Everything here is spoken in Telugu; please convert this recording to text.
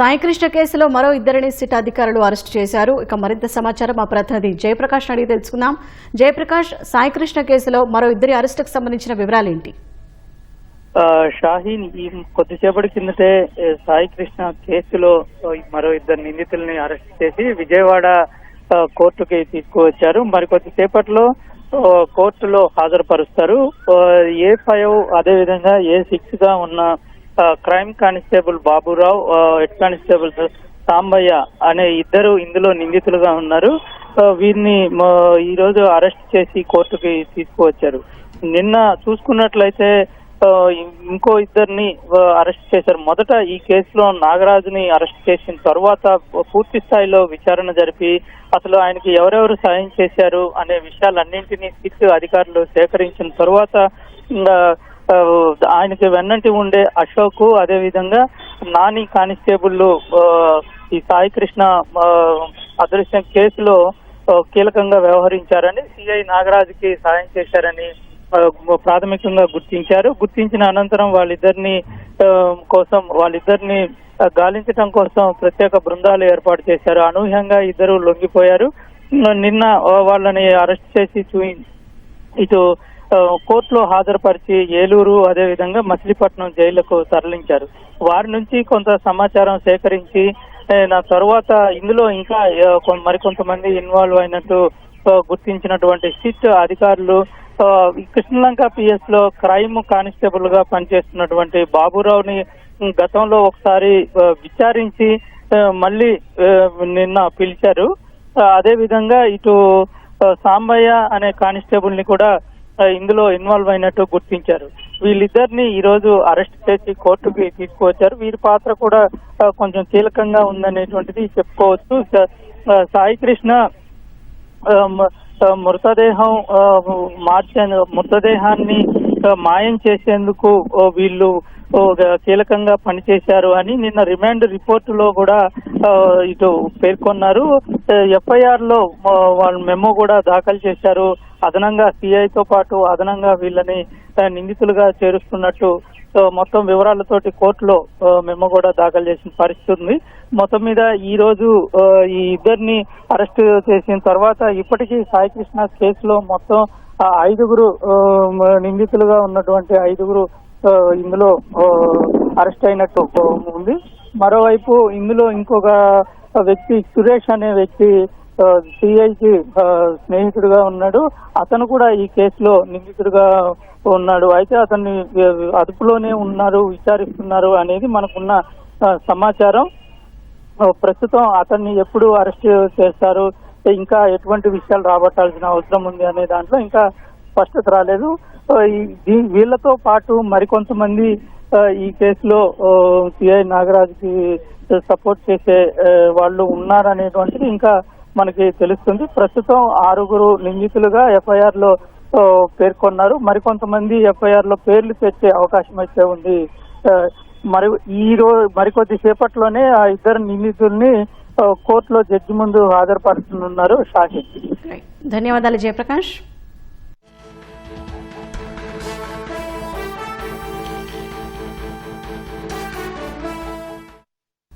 సాయికృష్ణ కేసులో మరో ఇద్దరిని సిట్ అధికారులు అరెస్టు చేశారు. ఇక మరింత సమాచారం మా ప్రతినిధి జయప్రకాష్ అడిగి తెలుసుకుందాం. జయప్రకాష్, సాయికృష్ణ కేసులో మరో ఇద్దరి అరెస్టుకు సంబంధించిన వివరాలేంటి? షాహీన్ ఈ కొద్దిసేపటి కిందటే సాయికృష్ణ కేసులో మరో ఇద్దరు నిందితుల్ని అరెస్ట్ చేసి విజయవాడ కోర్టుకి తీసుకువచ్చారు. మరికొద్దిసేపట్లో కోర్టులో హాజరుపరుస్తారు. A5 అదేవిధంగా A6 గా ఉన్న crime constable Baburao, head constable Sambaiah అనే ఇద్దరు ఇందులో నిందితులుగా ఉన్నారు. వీరిని ఈ రోజు అరెస్ట్ చేసి కోర్టుకి తీసుకువచ్చారు. నిన్న చూసుకున్నట్లయితే ఇంకో ఇద్దరిని అరెస్ట్ చేశారు. మొదట ఈ కేసులో నాగరాజుని అరెస్ట్ చేసిన తర్వాత పూర్తి స్థాయిలో విచారణ జరిపి అసలు ఆయనకి ఎవరెవరు సాయం చేశారు అనే విషయాలన్నింటినీ సిట్ అధికారులు సేకరించిన తర్వాత ఆయనకి వెన్నంటి ఉండే అశోక్, అదేవిధంగా నాని కానిస్టేబుల్ ఈ సాయికృష్ణ అదృశ్యం కేసులో కీలకంగా వ్యవహరించారని, సిఐ నాగరాజుకి సాయం చేశారని ప్రాథమికంగా గుర్తించిన అనంతరం వాళ్ళిద్దరిని గాలించడం కోసం ప్రత్యేక బృందాలు ఏర్పాటు చేశారు. అనూహ్యంగా ఇద్దరు లొంగిపోయారు. నిన్న వాళ్ళని అరెస్ట్ చేసి ఇటు కోర్టులో హాజరుపరిచి ఏలూరు అదేవిధంగా మచిలీపట్నం జైలుకు తరలించారు. వారి నుంచి కొంత సమాచారం సేకరించి తర్వాత ఇందులో ఇంకా మరికొంతమంది ఇన్వాల్వ్ అయినట్టు గుర్తించినటువంటి సిట్ అధికారులు కృష్ణలంక PS లో క్రైమ్ కానిస్టేబుల్ గా పనిచేస్తున్నటువంటి బాబురావుని గతంలో ఒకసారి విచారించి మళ్ళీ నిన్న పిలిచారు. అదే విధంగా ఇటు సాంబయ్య అనే కానిస్టేబుల్ ని కూడా ఇందులో ఇన్వాల్వ్ అయినట్టు గుర్తించారు. వీళ్ళిద్దరిని ఈ రోజు అరెస్ట్ చేసి కోర్టుకి తీసుకువచ్చారు. వీరి పాత్ర కూడా కొంచెం కీలకంగా ఉందనేటువంటిది చెప్పుకోవచ్చు. సాయికృష్ణ మృతదేహాన్ని మాయం చేసేందుకు వీళ్ళు కీలకంగా పనిచేశారు అని నిన్న రిమాండ్ రిపోర్టులో కూడా ఇటు పేర్కొన్నారు. FIR లో వాళ్ళు మెమో కూడా దాఖలు చేశారు. అదనంగా CIతో పాటు అదనంగా వీళ్ళని నిందితులుగా చేరుస్తున్నట్టు మొత్తం వివరాలతోటి కోర్టులో మెమో కూడా దాఖలు చేసిన పరిస్థితి ఉంది. మొత్తం మీద ఈ రోజు ఈ ఇద్దరిని అరెస్ట్ చేసిన తర్వాత ఇప్పటికీ సాయికృష్ణ కేసులో మొత్తం 5 నిందితులుగా ఉన్నటువంటి 5 ఇందులో అరెస్ట్ అయినట్టు ఉంది. మరోవైపు ఇందులో ఇంకొక వ్యక్తి సురేష్ అనే వ్యక్తి CIకి స్నేహితుడుగా ఉన్నాడు. అతను కూడా ఈ కేసులో నిందితుడుగా ఉన్నాడు. అయితే అతన్ని అదుపులోనే విచారిస్తున్నారు అనేది మనకున్న సమాచారం. ప్రస్తుతం అతన్ని ఎప్పుడు అరెస్ట్ చేస్తారు, ఇంకా ఎటువంటి విషయాలు రాబట్టాల్సిన అవసరం ఉంది అనే దాంట్లో ఇంకా స్పష్టత రాలేదు. వీళ్లతో పాటు మరికొంతమంది ఈ కేసులో సిఐ నాగరాజుకి సపోర్ట్ చేసే వాళ్ళు ఉన్నారనేటువంటిది ఇంకా మనకి తెలుస్తుంది. ప్రస్తుతం 6 నిందితులుగా FIR లో పేర్కొన్నారు. మరికొంతమంది FIR లో పేర్లు తెచ్చే అవకాశం అయితే ఉంది. మరికొద్ది సేపట్లోనే ఆ ఇద్దరు నిందితుల్ని కోర్టులో జడ్జి ముందు హాజరుపరుస్తున్నారు. షాహిద్. ధన్యవాదాలు జయప్రకాష్.